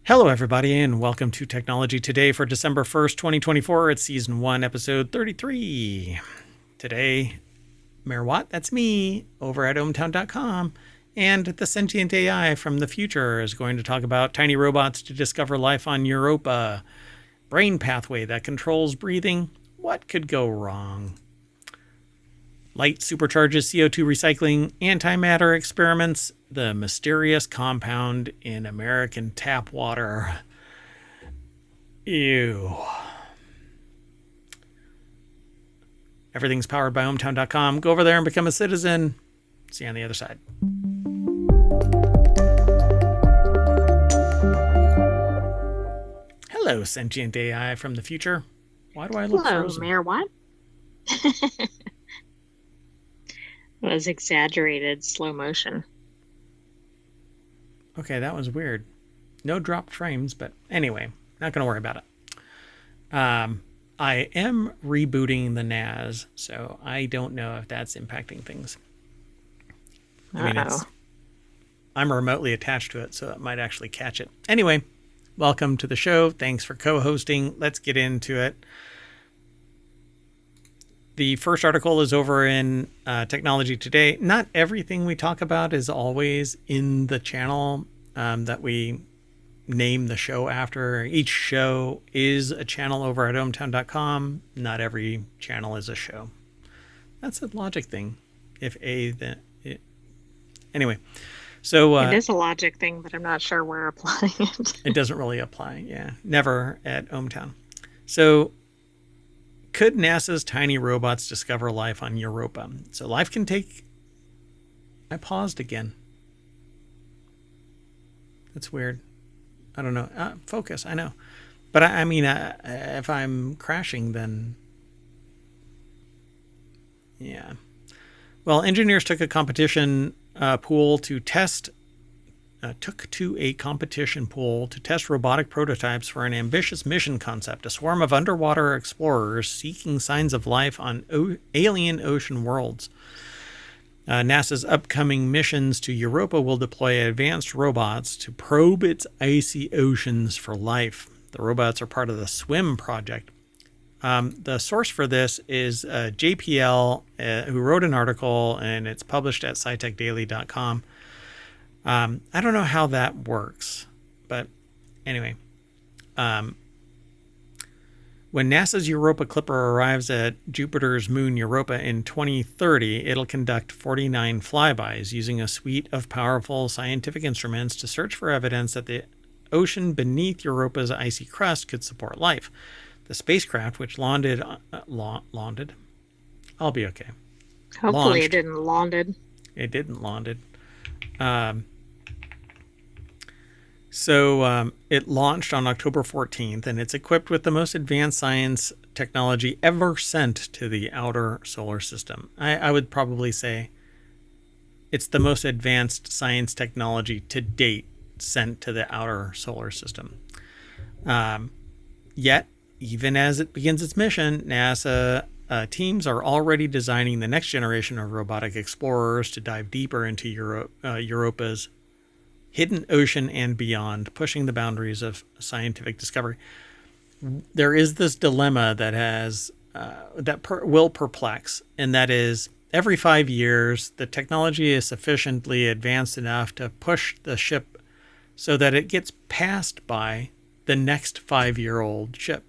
Hello, everybody, and welcome to Technology Today for December 1st, 2024. It's Season 1, Episode 33. Today, Mayor Watt, that's me, over at ohmtown.com, and the sentient AI from the future is going to talk about tiny robots to discover life on Europa, brain pathway that controls breathing, what could go wrong? Light supercharges CO2 recycling, antimatter experiments, the mysterious compound in American tap water. Ew. Everything's powered by ohmtown.com. Go over there and become a citizen. See you on the other side. Hello, sentient AI from the future. Why do I look frozen? Mayor Watt. It was exaggerated slow motion. Okay, that was weird. No dropped frames, but anyway, not going to worry about it. I am rebooting the NAS, so I don't know if that's impacting things. I'm remotely attached to it, so it might actually catch it. Anyway, welcome to the show. Thanks for co-hosting. Let's get into it. The first article is over in Technology Today. Not everything we talk about is always in the channel that we name the show after. Each show is a channel over at ohmtown.com. Not every channel is a show. That's a logic thing. If A, then it. Anyway, so it is a logic thing, but I'm not sure we're applying it. It doesn't really apply. Yeah, never at ohmtown. So, could NASA's tiny robots discover life on Europa? So life can take... I paused again. That's weird. I don't know. Focus, I know. But I mean, if I'm crashing, then... Yeah. Well, engineers took a competition pool to test... took to a competition pool to test robotic prototypes for an ambitious mission concept, a swarm of underwater explorers seeking signs of life on alien ocean worlds. NASA's upcoming missions to Europa will deploy advanced robots to probe its icy oceans for life. The robots are part of the SWIM project. The source for this is JPL, who wrote an article, and it's published at scitechdaily.com. I don't know how that works, but anyway, when NASA's Europa Clipper arrives at Jupiter's moon Europa in 2030, it'll conduct 49 flybys using a suite of powerful scientific instruments to search for evidence that the ocean beneath Europa's icy crust could support life. The spacecraft, which landed, I'll be okay. Hopefully Launched. It didn't landed. It didn't landed. So it launched on October 14th, and it's equipped with the most advanced science technology ever sent to the outer solar system. I would probably say it's the most advanced science technology to date sent to the outer solar system. Yet, even as it begins its mission, NASA teams are already designing the next generation of robotic explorers to dive deeper into Europa's hidden ocean and beyond, pushing the boundaries of scientific discovery. There is this dilemma that will perplex, and that is every 5 years, the technology is sufficiently advanced enough to push the ship so that it gets passed by the next 5-year-old ship,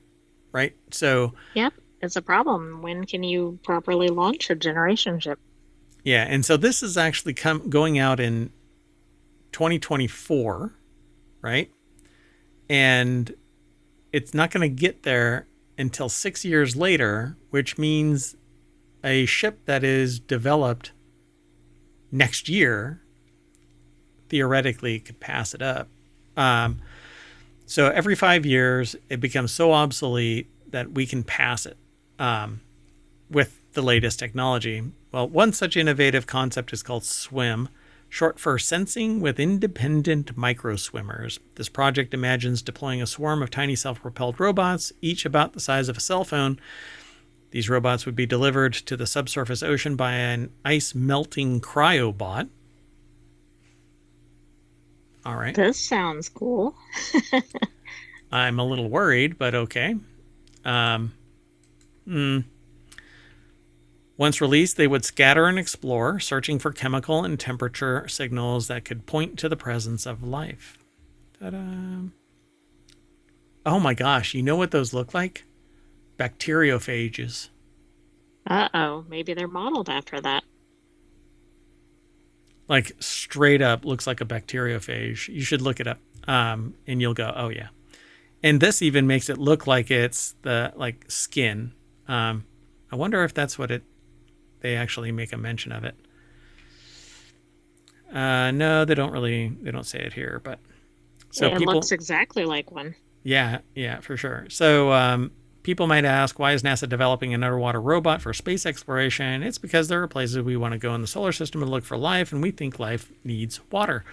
right? So, yep, it's a problem. When can you properly launch a generation ship? Yeah, and so this is actually going out in 2024, right? And it's not going to get there until 6 years later, which means a ship that is developed next year theoretically could pass it up. So every 5 years, it becomes so obsolete that we can pass it with the latest technology. Well, one such innovative concept is called SWIM, short for Sensing with Independent Microswimmers. This project imagines deploying a swarm of tiny self-propelled robots, each about the size of a cell phone. These robots would be delivered to the subsurface ocean by an ice-melting cryobot. All right. This sounds cool. I'm a little worried, but okay. Um, mm, Once released, they would scatter and explore, searching for chemical and temperature signals that could point to the presence of life. Ta-da. Oh my gosh, you know what those look like? Bacteriophages. Uh-oh, maybe they're modeled after that. Like straight up looks like a bacteriophage. You should look it up, and you'll go, oh yeah. And this even makes it look like it's the like skin. I wonder if that's what it. They actually make a mention of it. No, they don't really. They don't say it here, but so It people. looks exactly like one. Yeah, yeah, for sure. So people might ask, why is NASA developing an underwater robot for space exploration? It's because there are places we want to go in the solar system and look for life, and we think life needs water.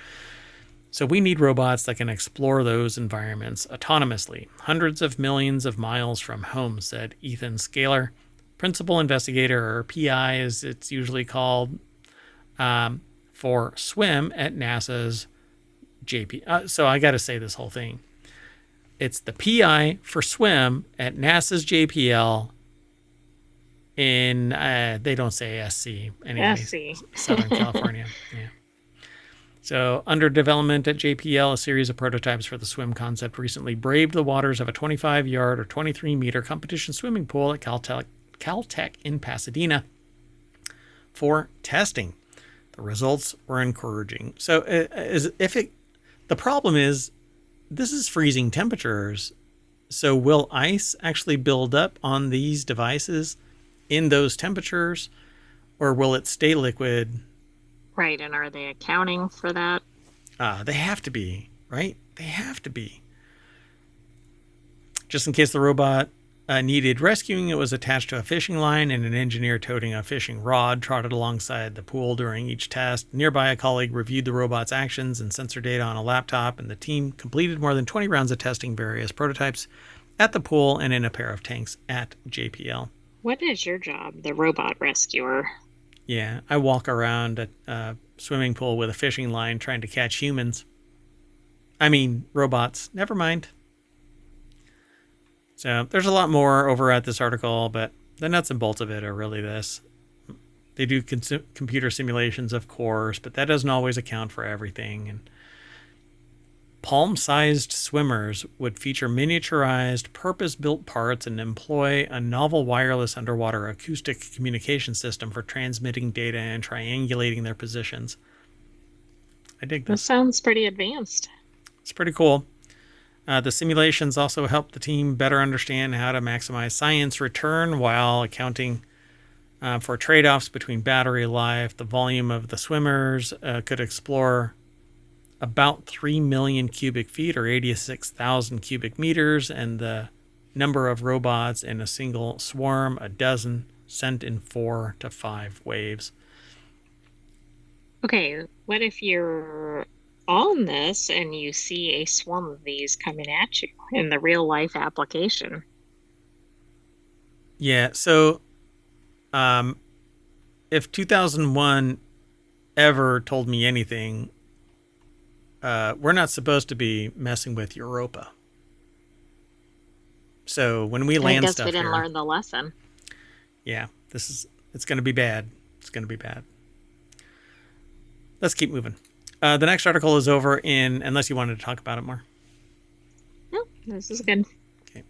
So we need robots that can explore those environments autonomously, hundreds of millions of miles from home, said Ethan Scaler, principal investigator, or PI as it's usually called, for SWIM at NASA's JP. So I got to say this whole thing. It's the PI for SWIM at NASA's JPL in, they don't say SC anyway, SC. Southern California. Yeah. So, under development at JPL, a series of prototypes for the swim concept recently braved the waters of a 25-yard or 23-meter competition swimming pool at Caltech in Pasadena for testing. The results were encouraging. So, the problem is, this is freezing temperatures. So, will ice actually build up on these devices in those temperatures, or will it stay liquid? Right, and are they accounting for that? They have to be, right? They have to be. Just in case the robot needed rescuing, it was attached to a fishing line, and an engineer toting a fishing rod trotted alongside the pool during each test. Nearby, a colleague reviewed the robot's actions and sensor data on a laptop, and the team completed more than 20 rounds of testing various prototypes at the pool and in a pair of tanks at JPL. What is your job, the robot rescuer? Yeah, I walk around a swimming pool with a fishing line trying to catch humans. I mean, robots. Never mind. So there's a lot more over at this article, but the nuts and bolts of it are really this. They do computer simulations, of course, but that doesn't always account for everything. And palm-sized swimmers would feature miniaturized, purpose-built parts and employ a novel wireless underwater acoustic communication system for transmitting data and triangulating their positions. I dig This this. sounds pretty advanced. It's pretty cool. The simulations also help the team better understand how to maximize science return while accounting for trade-offs between battery life. The volume of the swimmers could explore about 3 million cubic feet or 86,000 cubic meters, and the number of robots in a single swarm, a dozen, sent in 4 to 5 waves. Okay, what if you're on this and you see a swarm of these coming at you in the real life application? Yeah, so if 2001 ever told me anything, we're not supposed to be messing with Europa. So when we land I guess stuff we didn't here, learn the lesson. yeah, it's going to be bad. It's going to be bad. Let's keep moving. The next article is over in, unless you wanted to talk about it more. No, this is good. Okay.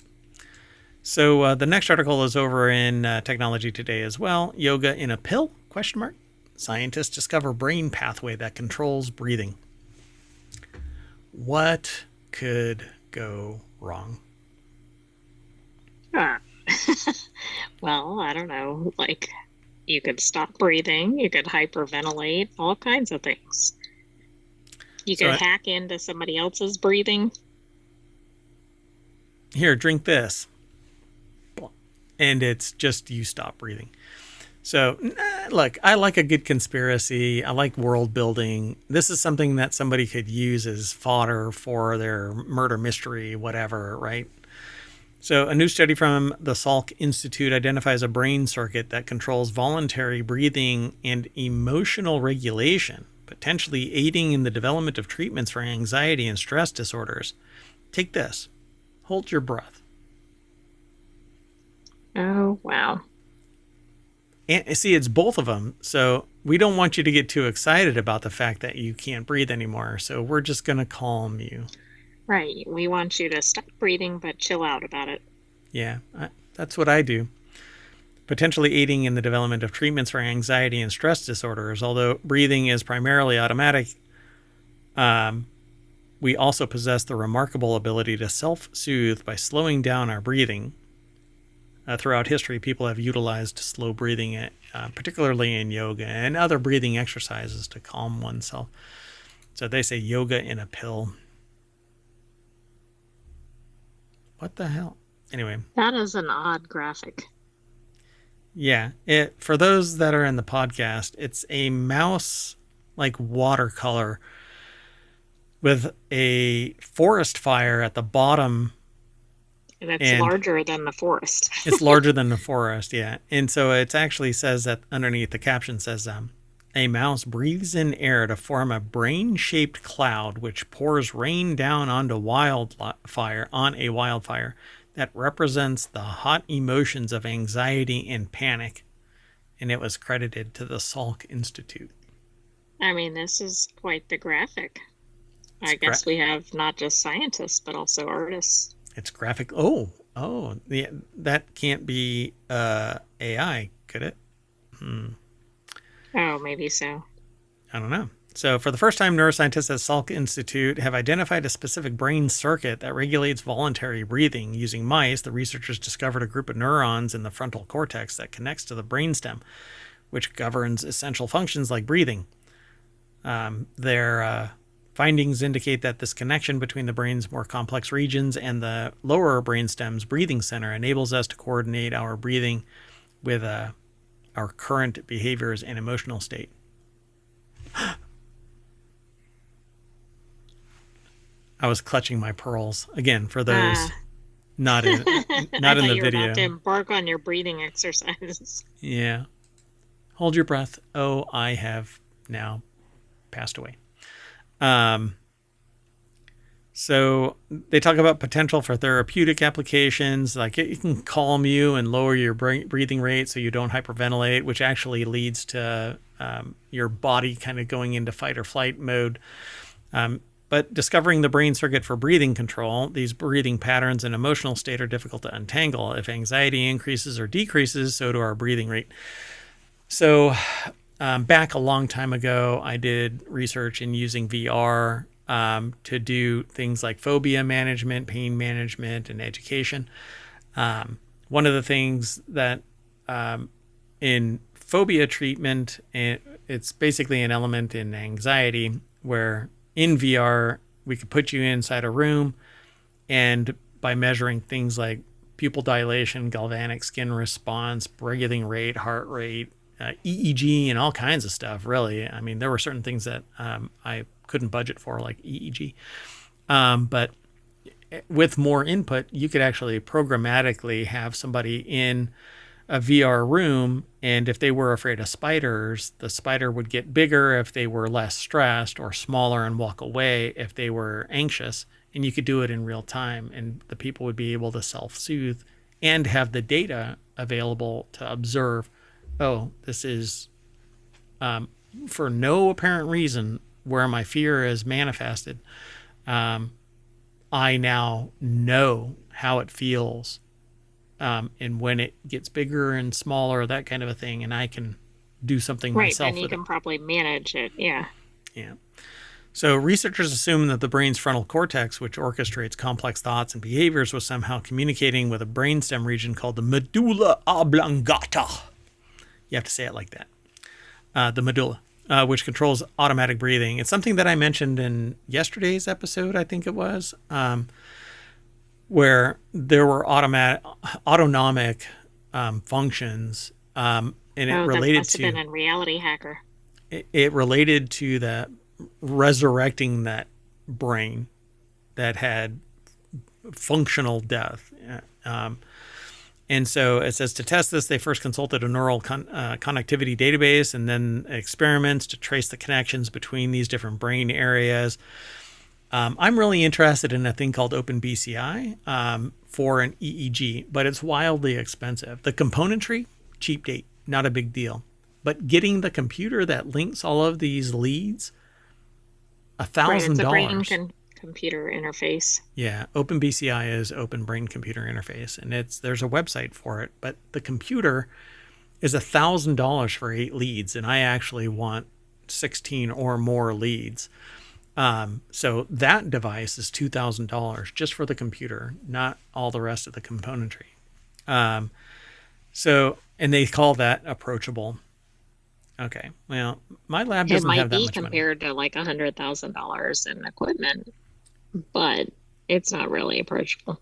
So the next article is over in Technology Today as well. Yoga in a pill? Question mark. Scientists discover brain pathway that controls breathing. What could go wrong? Ah. Well, I don't know. Like, you could stop breathing, you could hyperventilate, all kinds of things. You could hack into somebody else's breathing. Here, drink this. And it's just you stop breathing. So, look, I like a good conspiracy. I like world building. This is something that somebody could use as fodder for their murder mystery, whatever, right? So, a new study from the Salk Institute identifies a brain circuit that controls voluntary breathing and emotional regulation, potentially aiding in the development of treatments for anxiety and stress disorders. Take this. Hold your breath. Oh, wow. And see, it's both of them. So we don't want you to get too excited about the fact that you can't breathe anymore. So we're just going to calm you. Right. We want you to stop breathing, but chill out about it. Yeah, that's what I do. Potentially aiding in the development of treatments for anxiety and stress disorders. Although breathing is primarily automatic, we also possess the remarkable ability to self-soothe by slowing down our breathing. Throughout history, people have utilized slow breathing, particularly in yoga and other breathing exercises to calm oneself. So they say yoga in a pill. What the hell? Anyway. That is an odd graphic. Yeah. For those that are in the podcast, it's a mouse like watercolor with a forest fire at the bottom. That's larger than the forest. It's larger than the forest, yeah. And so it actually says that underneath the caption says, a mouse breathes in air to form a brain-shaped cloud which pours rain down onto a wildfire that represents the hot emotions of anxiety and panic. And it was credited to the Salk Institute. I mean, this is quite the graphic. I guess we have not just scientists, but also artists. It's graphic. Oh, yeah, that can't be AI, could it? Oh, maybe so. I don't know. So for the first time, neuroscientists at Salk Institute have identified a specific brain circuit that regulates voluntary breathing. Using mice, the researchers discovered a group of neurons in the frontal cortex that connects to the brainstem, which governs essential functions like breathing. Their findings indicate that this connection between the brain's more complex regions and the lower brainstem's breathing center enables us to coordinate our breathing with our current behaviors and emotional state. I was clutching my pearls again for those not in the video. About to embark on your breathing exercises. Yeah. Hold your breath. Oh, I have now passed away. So they talk about potential for therapeutic applications, like it can calm you and lower your breathing rate so you don't hyperventilate, which actually leads to your body kind of going into fight or flight mode. But discovering the brain circuit for breathing control, these breathing patterns and emotional state are difficult to untangle. If anxiety increases or decreases, so do our breathing rate. So back a long time ago, I did research in using VR to do things like phobia management, pain management, and education. One of the things that in phobia treatment, it's basically an element in anxiety where in VR, we could put you inside a room and by measuring things like pupil dilation, galvanic skin response, breathing rate, heart rate, EEG, and all kinds of stuff, really. I mean, there were certain things that I couldn't budget for, like EEG. But with more input, you could actually programmatically have somebody in a VR room, and if they were afraid of spiders, the spider would get bigger if they were less stressed, or smaller and walk away if they were anxious, and you could do it in real time, and the people would be able to self-soothe and have the data available to observe, oh, this is for no apparent reason where my fear is manifested. I now know how it feels. And when it gets bigger and smaller, that kind of a thing, and I can do something myself and you can probably manage it. Yeah. So researchers assume that the brain's frontal cortex, which orchestrates complex thoughts and behaviors, was somehow communicating with a brainstem region called the medulla oblongata. You have to say it like that. The medulla, which controls automatic breathing. It's something that I mentioned in yesterday's episode, I think it was. Where there were autonomic functions, and it related that must have been in RealityHacker. It related to that resurrecting that brain that had functional death, And so it says to test this, they first consulted a neural connectivity database and then experiments to trace the connections between these different brain areas. I'm really interested in a thing called OpenBCI for an EEG, but it's wildly expensive. The componentry, cheap date, not a big deal. But getting the computer that links all of these leads, Right, it's a brain $1,000. computer interface. Yeah, OpenBCI is Open Brain Computer Interface, and there's a website for it. But the computer is $1,000 for 8 leads, and I actually want 16 or more leads. So that device is $2,000 just for the computer, not all the rest of the componentry. And they call that approachable. Okay, well, my lab It doesn't might have that be much money. compared to like $100,000 in equipment, but it's not really approachable.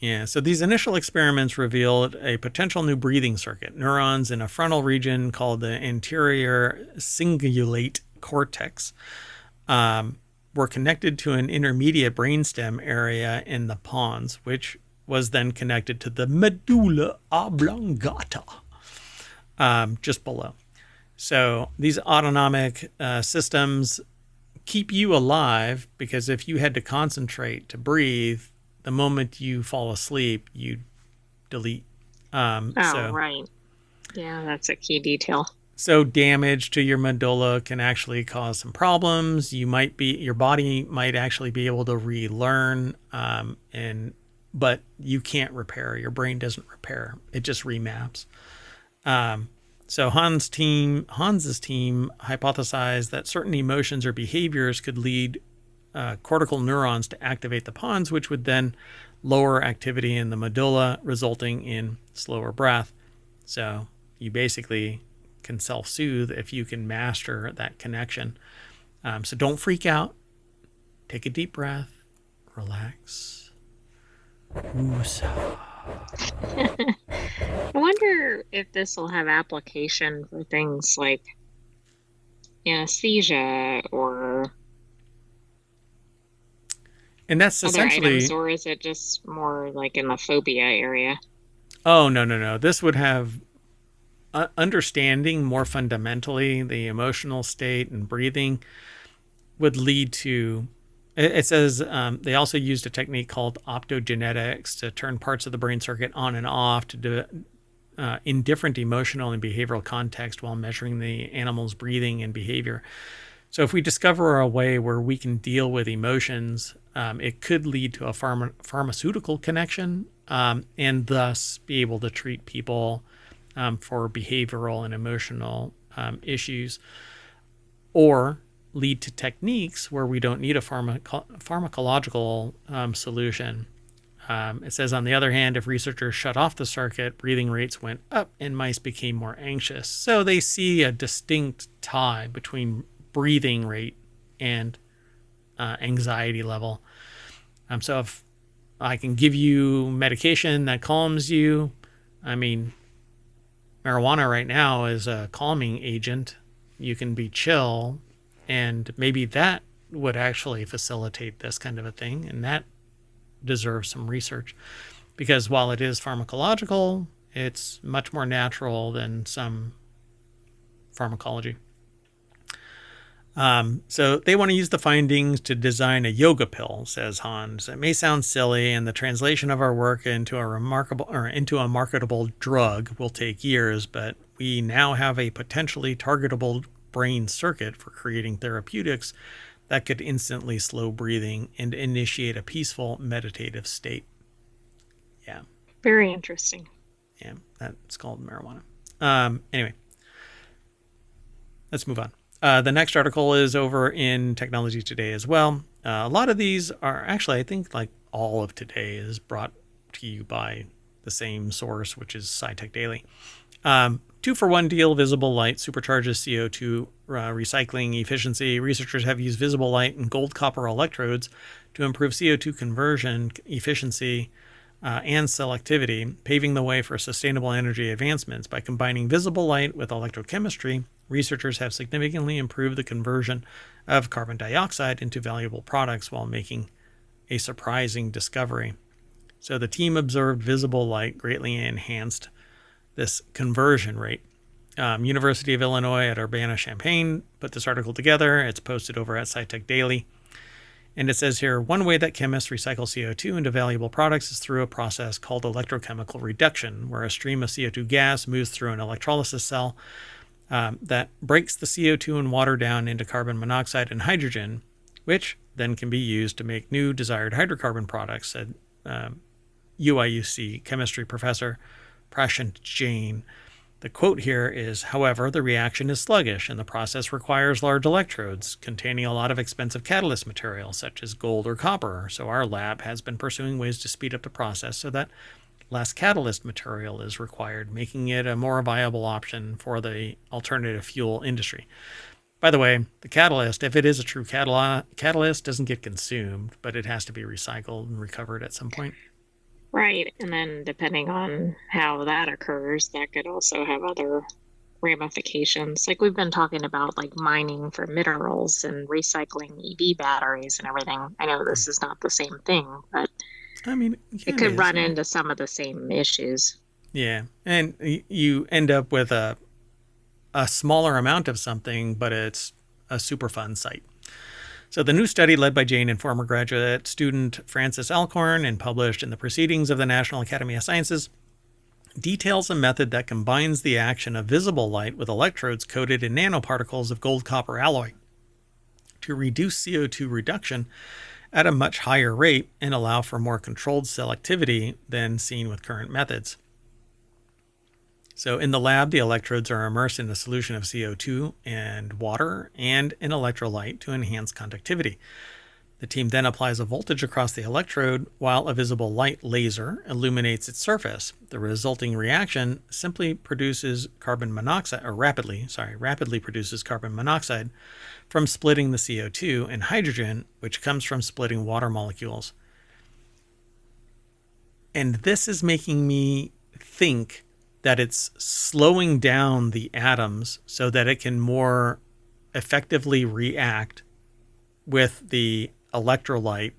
Yeah, so these initial experiments revealed a potential new breathing circuit. Neurons in a frontal region called the anterior cingulate cortex were connected to an intermediate brainstem area in the pons, which was then connected to the medulla oblongata just below. So these autonomic systems keep you alive, because if you had to concentrate to breathe, the moment you fall asleep, you delete. Right. Yeah, that's a key detail. So damage to your medulla can actually cause some problems. Your body might actually be able to relearn, but you can't repair. Your brain doesn't repair. It just remaps. So Hans's team hypothesized that certain emotions or behaviors could lead cortical neurons to activate the pons, which would then lower activity in the medulla, resulting in slower breath. So you basically can self-soothe if you can master that connection. So don't freak out. Take a deep breath. Relax. Woosah. I wonder if this will have application for things like anesthesia or And that's other essentially... items, or is it just more like in the phobia area? Oh, no. This would have understanding more fundamentally the emotional state and breathing would lead to... It says they also used a technique called optogenetics to turn parts of the brain circuit on and off to do in different emotional and behavioral context while measuring the animal's breathing and behavior. So if we discover a way where we can deal with emotions, it could lead to a pharmaceutical connection, and thus be able to treat people for behavioral and emotional issues, or lead to techniques where we don't need a pharmacological solution. It says, on the other hand, if researchers shut off the circuit, breathing rates went up and mice became more anxious. So they see a distinct tie between breathing rate and anxiety level. So if I can give you medication that calms you, I mean, marijuana right now is a calming agent. You can be chill, and maybe that would actually facilitate this kind of a thing, and that deserves some research, because while it is pharmacological, it's much more natural than some pharmacology. So they want to use the findings to design a yoga pill, says Hans. It may sound silly, and the translation of our work into a marketable drug will take years, but we now have a potentially targetable brain circuit for creating therapeutics that could instantly slow breathing and initiate a peaceful meditative state. Yeah. Very interesting. Yeah, that's called marijuana. Anyway, let's move on. The next article is over in Technology Today as well. A lot of these are actually, I think, like all of today is brought to you by the same source, which is SciTech Daily. 2-for-1 deal, visible light supercharges CO2 recycling efficiency. Researchers have used visible light and gold copper electrodes to improve CO2 conversion efficiency and selectivity, paving the way for sustainable energy advancements. By combining visible light with electrochemistry, researchers have significantly improved the conversion of carbon dioxide into valuable products while making a surprising discovery. So the team observed visible light greatly enhanced this conversion rate. University of Illinois at Urbana-Champaign put this article together. It's posted over at SciTech Daily. And it says here, one way that chemists recycle CO2 into valuable products is through a process called electrochemical reduction, where a stream of CO2 gas moves through an electrolysis cell that breaks the CO2 and water down into carbon monoxide and hydrogen, which then can be used to make new desired hydrocarbon products, said UIUC chemistry professor Prashant Jain. The quote here is, however, the reaction is sluggish and the process requires large electrodes containing a lot of expensive catalyst material such as gold or copper. So our lab has been pursuing ways to speed up the process so that less catalyst material is required, making it a more viable option for the alternative fuel industry. By the way, the catalyst, if it is a true catalyst, doesn't get consumed, but it has to be recycled and recovered at some point. Right. And then depending on how that occurs, that could also have other ramifications. Like we've been talking about like mining for minerals and recycling EV batteries and everything. I know this is not the same thing, but I mean, it could run into some of the same issues. Yeah. And you end up with a smaller amount of something, but it's a super fun site. So the new study, led by Jane and former graduate student Francis Alcorn and published in the Proceedings of the National Academy of Sciences, details a method that combines the action of visible light with electrodes coated in nanoparticles of gold-copper alloy to reduce CO2 reduction at a much higher rate and allow for more controlled selectivity than seen with current methods. So in the lab, the electrodes are immersed in a solution of CO2 and water and an electrolyte to enhance conductivity. The team then applies a voltage across the electrode while a visible light laser illuminates its surface. The resulting reaction simply produces carbon monoxide, or rapidly produces carbon monoxide from splitting the CO2 and hydrogen, which comes from splitting water molecules. And this is making me think that it's slowing down the atoms so that it can more effectively react with the electrolyte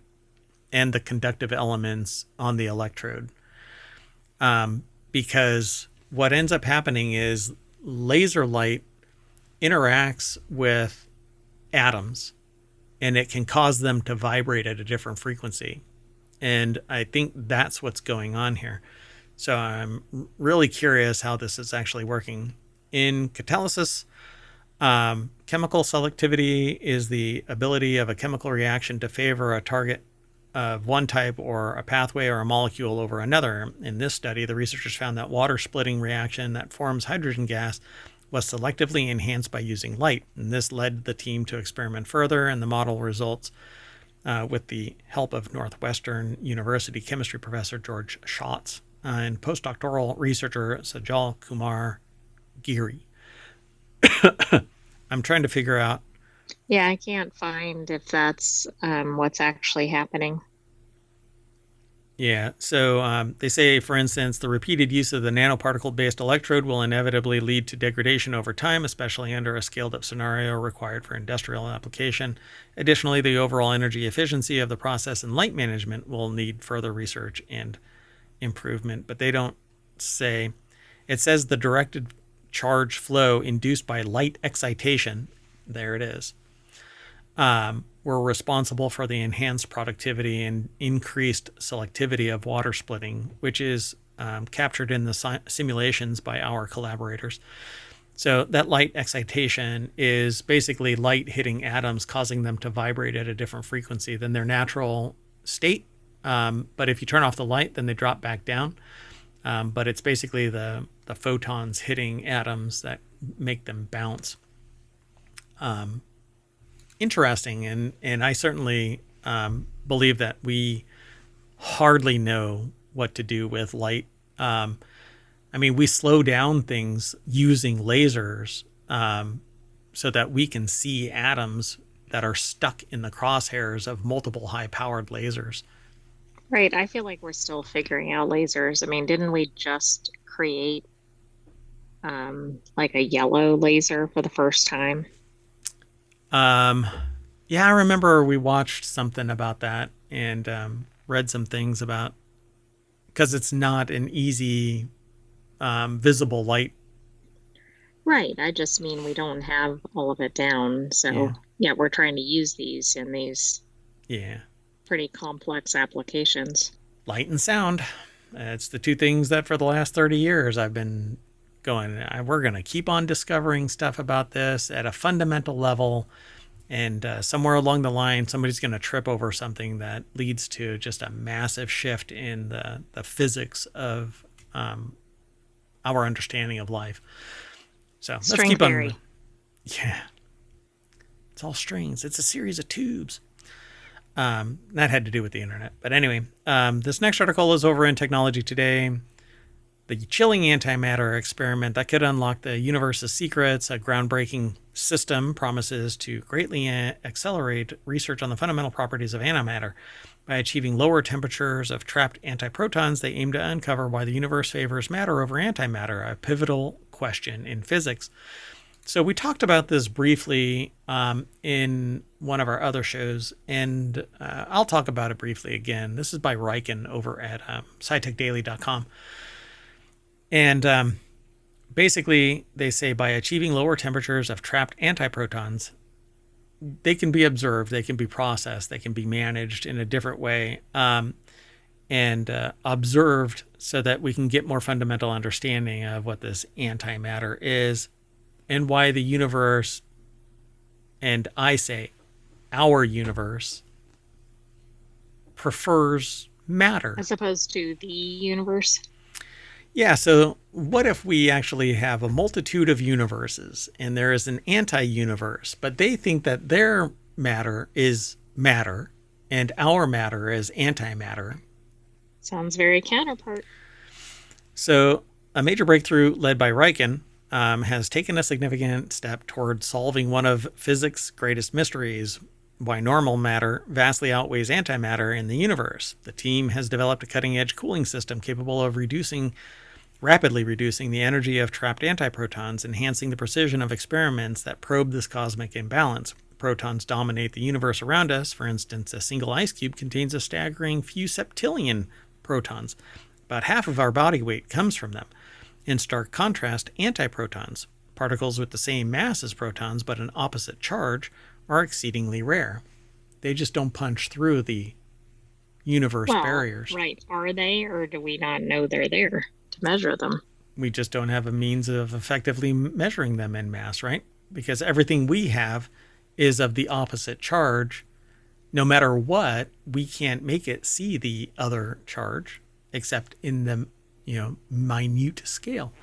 and the conductive elements on the electrode. Because what ends up happening is laser light interacts with atoms and it can cause them to vibrate at a different frequency. And I think that's what's going on here. So I'm really curious how this is actually working. In catalysis, chemical selectivity is the ability of a chemical reaction to favor a target of one type or a pathway or a molecule over another. In this study, the researchers found that water splitting reaction that forms hydrogen gas was selectively enhanced by using light. And this led the team to experiment further, and the model results with the help of Northwestern University chemistry professor George Schatz and postdoctoral researcher Sajal Kumar Giri. I'm trying to figure out. Yeah, I can't find if that's what's actually happening. Yeah, so they say, for instance, the repeated use of the nanoparticle-based electrode will inevitably lead to degradation over time, especially under a scaled-up scenario required for industrial application. Additionally, the overall energy efficiency of the process and light management will need further research and improvement, but they don't say. It says the directed charge flow induced by light excitation, there it is, were responsible for the enhanced productivity and increased selectivity of water splitting, which is captured in the simulations by our collaborators. So that light excitation is basically light hitting atoms, causing them to vibrate at a different frequency than their natural state. But if you turn off the light, then they drop back down. But it's basically the photons hitting atoms that make them bounce. Interesting, and I certainly believe that we hardly know what to do with light. I mean, we slow down things using lasers so that we can see atoms that are stuck in the crosshairs of multiple high-powered lasers. Right. I feel like we're still figuring out lasers. I mean, didn't we just create like a yellow laser for the first time? Yeah, I remember we watched something about that and read some things about because it's not an easy visible light. Right. I just mean we don't have all of it down. So, Yeah. yeah, we're trying to use these in these Yeah. pretty complex applications. Light and sound. It's the two things that for the last 30 years I've been going, we're going to keep on discovering stuff about this at a fundamental level. And somewhere along the line, somebody's going to trip over something that leads to just a massive shift in the physics of our understanding of life. So let's String keep theory. on. Yeah. It's all strings. It's a series of tubes. That had to do with the internet. But anyway, this next article is over in Technology Today. The chilling antimatter experiment that could unlock the universe's secrets, a groundbreaking system, promises to greatly accelerate research on the fundamental properties of antimatter. By achieving lower temperatures of trapped antiprotons, they aim to uncover why the universe favors matter over antimatter, a pivotal question in physics. So we talked about this briefly in one of our other shows, and I'll talk about it briefly again. This is by Riken over at scitechdaily.com. And basically, they say by achieving lower temperatures of trapped antiprotons, they can be observed, they can be processed, they can be managed in a different way, and observed so that we can get more fundamental understanding of what this antimatter is and why the universe, and I say our universe, prefers matter. As opposed to the universe. Yeah, so what if we actually have a multitude of universes and there is an anti-universe, but they think that their matter is matter and our matter is antimatter? Sounds very counterpart. So a major breakthrough led by Riken has taken a significant step toward solving one of physics' greatest mysteries, why normal matter vastly outweighs antimatter in the universe. The team has developed a cutting-edge cooling system capable of rapidly reducing the energy of trapped antiprotons, enhancing the precision of experiments that probe this cosmic imbalance. Protons dominate the universe around us. For instance, a single ice cube contains a staggering few septillion protons. About half of our body weight comes from them. In stark contrast, antiprotons, particles with the same mass as protons but an opposite charge, are exceedingly rare. They just don't punch through the universe barriers. Right. Are they, or do we not know they're there to measure them? We just don't have a means of effectively measuring them in mass, right? Because everything we have is of the opposite charge. No matter what, we can't make it see the other charge except in the minute scale.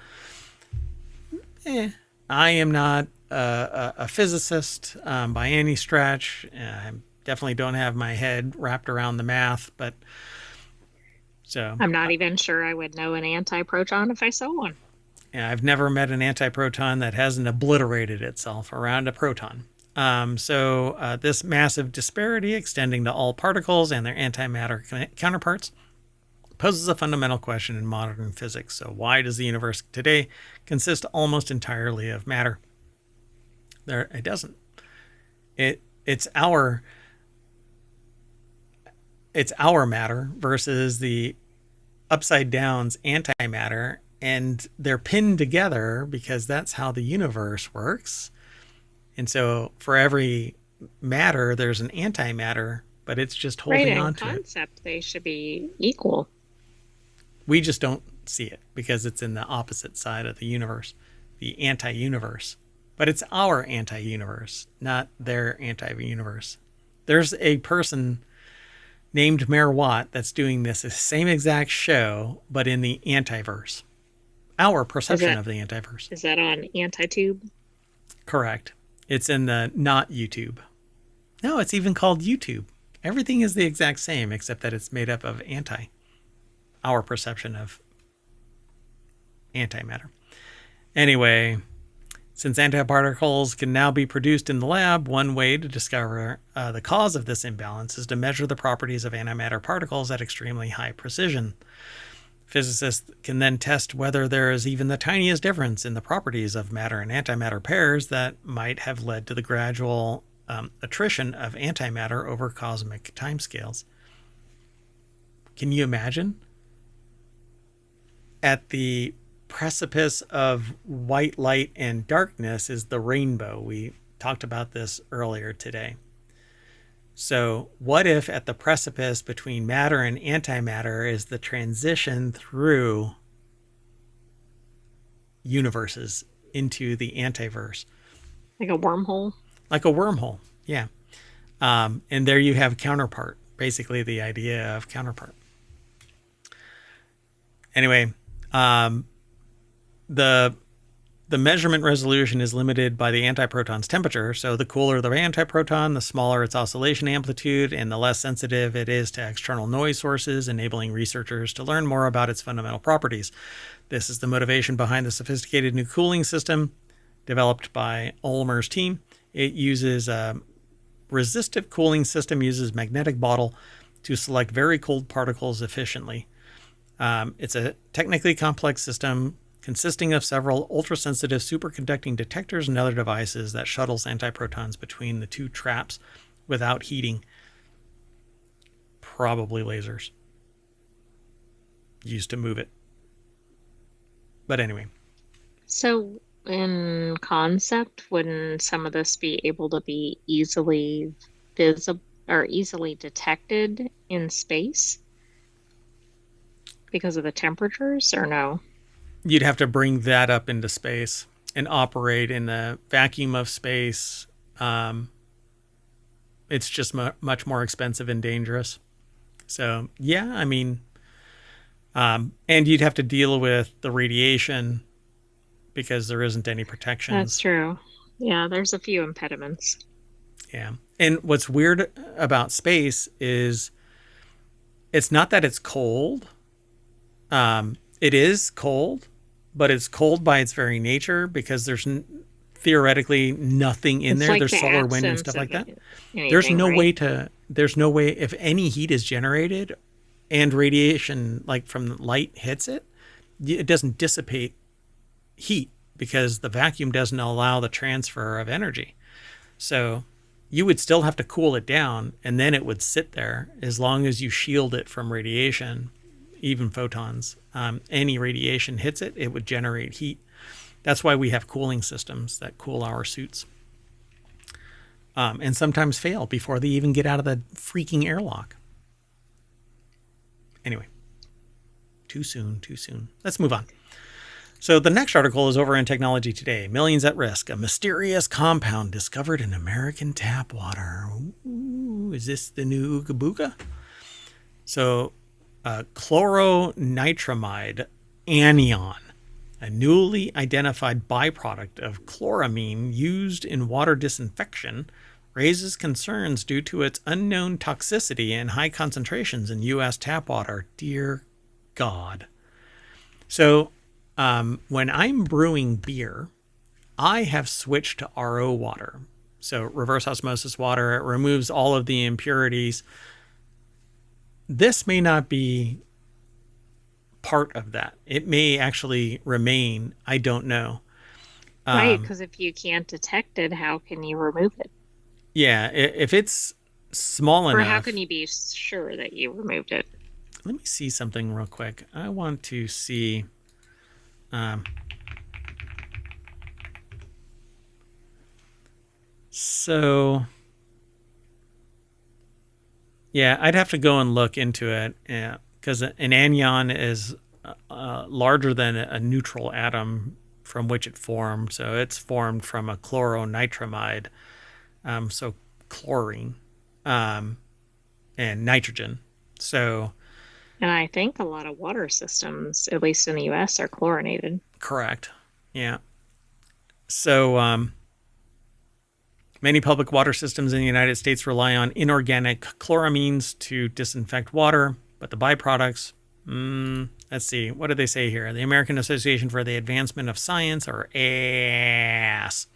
I am not a physicist by any stretch. I definitely don't have my head wrapped around the math, but so I'm not even sure I would know an antiproton if I saw one. I've never met an antiproton that hasn't obliterated itself around a proton. So this massive disparity extending to all particles and their antimatter counterparts poses a fundamental question in modern physics. So why does the universe today consist almost entirely of matter? It doesn't. It's our matter versus the upside down's antimatter, and they're pinned together because that's how the universe works. And so for every matter, there's an antimatter, but it's just holding on to it. In concept, they should be equal. We just don't see it because it's in the opposite side of the universe, the anti-universe. But it's our anti-universe, not their anti-universe. There's a person named Mayor Watt that's doing this same exact show, but in the antiverse. Our perception of the antiverse. Is that on Antitube? Correct. It's in the not YouTube. No, it's even called YouTube. Everything is the exact same except that it's made up of our perception of antimatter. Anyway, since antiparticles can now be produced in the lab, one way to discover the cause of this imbalance is to measure the properties of antimatter particles at extremely high precision. Physicists can then test whether there is even the tiniest difference in the properties of matter and antimatter pairs that might have led to the gradual attrition of antimatter over cosmic timescales. Can you imagine? at the precipice of white light and darkness is the rainbow. We talked about this earlier today. So what if at the precipice between matter and antimatter is the transition through universes into the antiverse? Like a wormhole? Like a wormhole, yeah. And there you have counterpart, basically the idea of counterpart. Anyway, the measurement resolution is limited by the antiproton's temperature. So the cooler the antiproton, the smaller its oscillation amplitude, and the less sensitive it is to external noise sources, enabling researchers to learn more about its fundamental properties. This is the motivation behind the sophisticated new cooling system developed by Ulmer's team. It uses a resistive cooling system, uses magnetic bottle to select very cold particles efficiently. It's a technically complex system consisting of several ultra-sensitive superconducting detectors and other devices that shuttles antiprotons between the two traps without heating. Probably lasers used to move it. But anyway. So in concept, wouldn't some of this be able to be easily visible or easily detected in space because of the temperatures, or no? You'd have to bring that up into space and operate in the vacuum of space. It's just much more expensive and dangerous. So, yeah, I mean, and you'd have to deal with the radiation because there isn't any protections. That's true. Yeah, there's a few impediments. Yeah. And what's weird about space is it's not that it's cold. It is cold, but it's cold by its very nature because there's theoretically nothing in there. Like There's the solar wind and stuff like that. Anything, There's no right? way if any heat is generated and radiation like from light hits it, it doesn't dissipate heat because the vacuum doesn't allow the transfer of energy. So you would still have to cool it down and then it would sit there as long as you shield it from radiation, even photons. Any radiation hits it, it would generate heat. That's why we have cooling systems that cool our suits. And sometimes fail before they even get out of the freaking airlock. Anyway, too soon. Let's move on. So the next article is over in Technology Today. Millions at risk. A mysterious compound discovered in American tap water. Ooh, is this the new Ooga Booga? So chloronitramide anion, a newly identified byproduct of chloramine used in water disinfection, raises concerns due to its unknown toxicity and high concentrations in U.S. tap water. Dear God. So when I'm brewing beer, I have switched to RO water. So reverse osmosis water. It removes all of the impurities. This may not be part of that. It may actually remain. I don't know. Right, because if you can't detect it, how can you remove it? Yeah, if it's small enough. Or how can you be sure that you removed it? Let me see something real quick. I want to see. So, yeah, I'd have to go and look into it because an anion is larger than a neutral atom from which it formed. So it's formed from a chloronitramide, so chlorine and nitrogen. So, and I think a lot of water systems, at least in the U.S., are chlorinated. Correct. Yeah. So many public water systems in the United States rely on inorganic chloramines to disinfect water, but the byproducts, let's see, what do they say here? The American Association for the Advancement of Science, or ASS.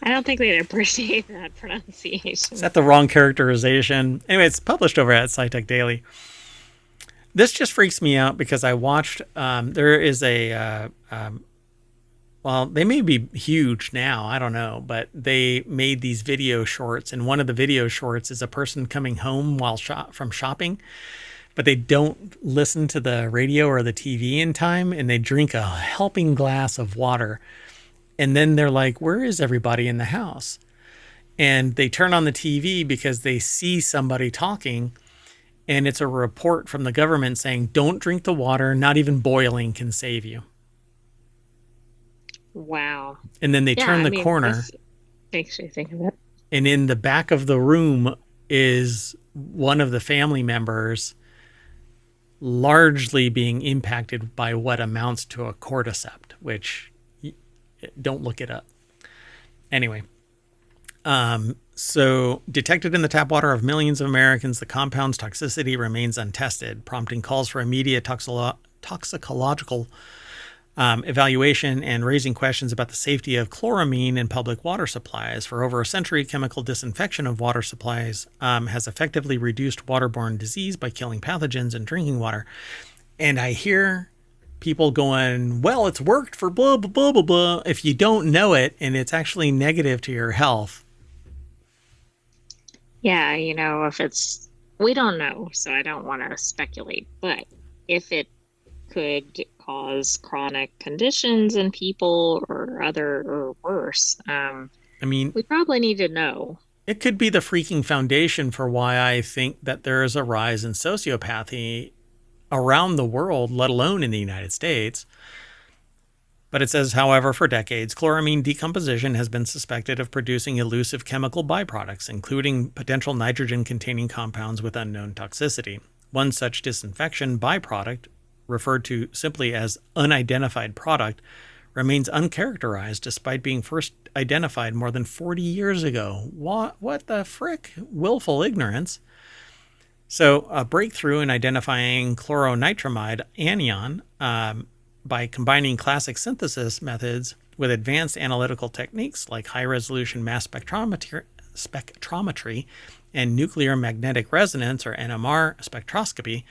I don't think they'd appreciate that pronunciation. Is that the wrong characterization? Anyway, it's published over at SciTech Daily. This just freaks me out because I watched, there is a, well, they may be huge now, I don't know, but they made these video shorts, and one of the video shorts is a person coming home while from shopping, but they don't listen to the radio or the TV in time, and they drink a helping glass of water. And then they're like, where is everybody in the house? And they turn on the TV because they see somebody talking, and it's a report from the government saying, don't drink the water, not even boiling can save you. Wow. And then they turn the corner. This makes you think of it. And in the back of the room is one of the family members largely being impacted by what amounts to a cordyceps, which don't look it up. Anyway, so detected in the tap water of millions of Americans, the compound's toxicity remains untested, prompting calls for immediate toxicological evaluation and raising questions about the safety of chloramine in public water supplies. For over a century, chemical disinfection of water supplies has effectively reduced waterborne disease by killing pathogens in drinking water. And I hear people going, well, it's worked for blah, blah, blah, blah, blah, if you don't know it and it's actually negative to your health. Yeah, if we don't know, so I don't want to speculate, but if it could cause chronic conditions in people or worse, we probably need to know. It could be the freaking foundation for why I think that there is a rise in sociopathy around the world, let alone in the United States. But it says, however, for decades, chloramine decomposition has been suspected of producing elusive chemical byproducts, including potential nitrogen-containing compounds with unknown toxicity. One such disinfection byproduct, referred to simply as unidentified product, remains uncharacterized despite being first identified more than 40 years ago. What the frick? Willful ignorance. So a breakthrough in identifying chloronitromide anion by combining classic synthesis methods with advanced analytical techniques like high-resolution mass spectrometry and nuclear magnetic resonance, or NMR, spectroscopy,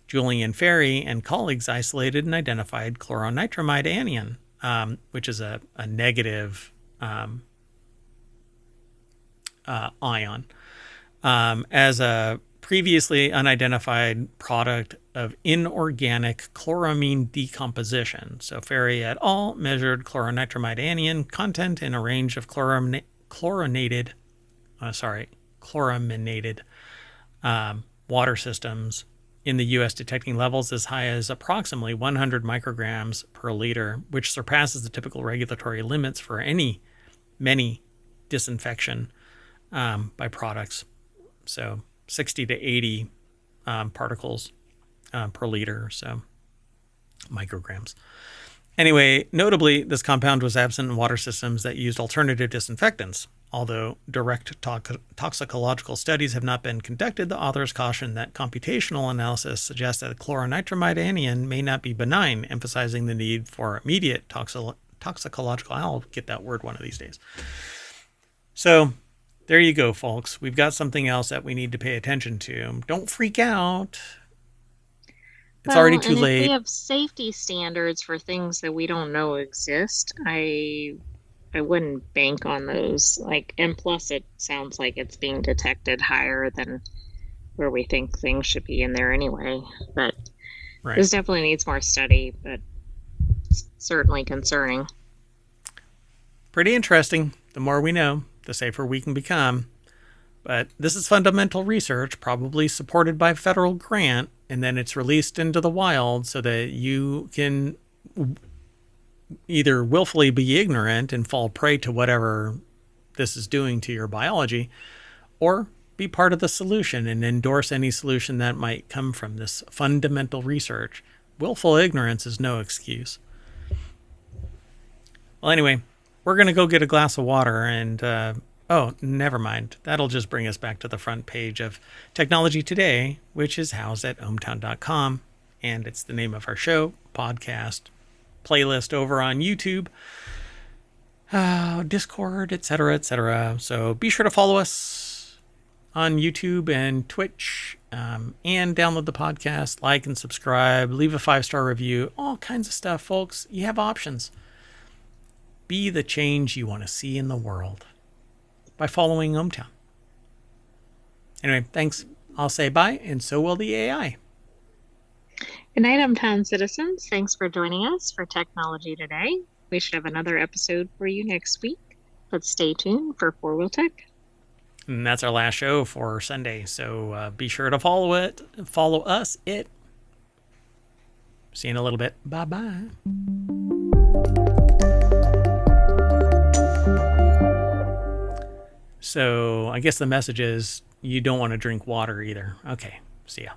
Julian Ferry and colleagues isolated and identified chloronitromide anion, which is a negative ion, as a previously unidentified product of inorganic chloramine decomposition. So Ferry et al. Measured chloronitromide anion content in a range of chloraminated water systems in the U.S., detecting levels as high as approximately 100 micrograms per liter, which surpasses the typical regulatory limits for many disinfection by products. So 60 to 80 particles per liter, so micrograms. Anyway, notably, this compound was absent in water systems that used alternative disinfectants. Although direct toxicological studies have not been conducted, the authors caution that computational analysis suggests that chloronitromide anion may not be benign, emphasizing the need for immediate toxicological. I'll get that word one of these days. So there you go, folks. We've got something else that we need to pay attention to. Don't freak out. It's already too late. If we have safety standards for things that we don't know exist, I wouldn't bank on those. And plus it sounds like it's being detected higher than where we think things should be in there anyway. But This definitely needs more study, but it's certainly concerning. Pretty interesting. The more we know, the safer we can become. But this is fundamental research, probably supported by federal grant, and then it's released into the wild so that you can either willfully be ignorant and fall prey to whatever this is doing to your biology, or be part of the solution and endorse any solution that might come from this fundamental research. Willful ignorance is no excuse. Well, anyway, we're going to go get a glass of water and, never mind. That'll just bring us back to the front page of Technology Today, which is housed at ohmtown.com. And it's the name of our show, podcast, playlist over on YouTube, Discord, etc., etc. So be sure to follow us on YouTube and Twitch, and download the podcast, like and subscribe, leave a 5-star review, all kinds of stuff, folks. You have options. Be the change you want to see in the world by following ohmTown. Anyway, thanks. I'll say bye, and so will the AI. Good night, hometown citizens. Thanks for joining us for Technology Today. We should have another episode for you next week, but stay tuned for Four Wheel Tech. And that's our last show for Sunday. So be sure to follow us. See you in a little bit. Bye-bye. So I guess the message is you don't want to drink water either. Okay, see ya.